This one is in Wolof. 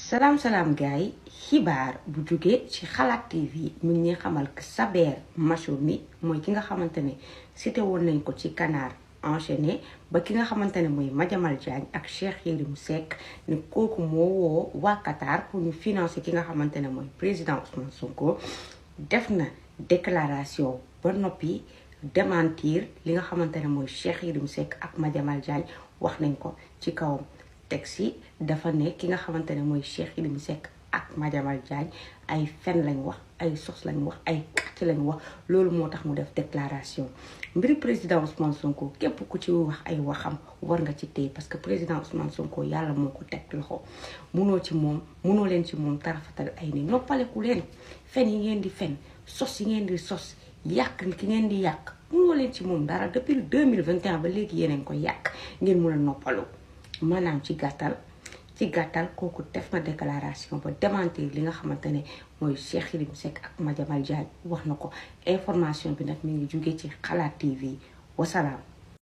salaam gaay xibaar bu jóge ci xalaat TV mi ngi xamal que Saber Machoumi mooy ki nga xamante ne cité woon nañ ko ci Canard enchaîné ba ki nga xamante ne mooy Madiambal Diagne ak Cheikh Yérim Seck ne kooku moo woo waa Qatar pour ñu financer ki nga xamante ne mooy président Ousmane Sonko def na déclaration ba noppi démentir li nga xamante ne mooy Cheikh Yérim Seck ak Madiambal Diagne wax nañ ko ci kawam. Texi dafa ne ki nga xamante ne mooy Cheikh Yérim Seck ak Madiambal Diagne ay fen lañ wax ay sos lañ wax ay kàcc lañ wax loolu moo tax mu def déclaration mbiri président Ousmane Sonko képp ku ci wax ay waxam war nga ci téye parce que président Ousmane Sonko yàlla moo ko teg loxo munoo leen ci moom tarafatal ay ni noppaleku leen fen yi ngeen di fen sos yi ngeen di sos yàq ki ngeen di yàq munoo leen ci moom dara depuis 2021 ba léegi yeneen ko yàq ngeen mun a noppalu maanaam ci gàttal kooku def na déclaration ba démentir li nga xamante ne mooy Cheikh Yérim Seck ak Madiambal Diagne wax na ko information bi nag mi ngi jóge ci xalaat TV wasalaam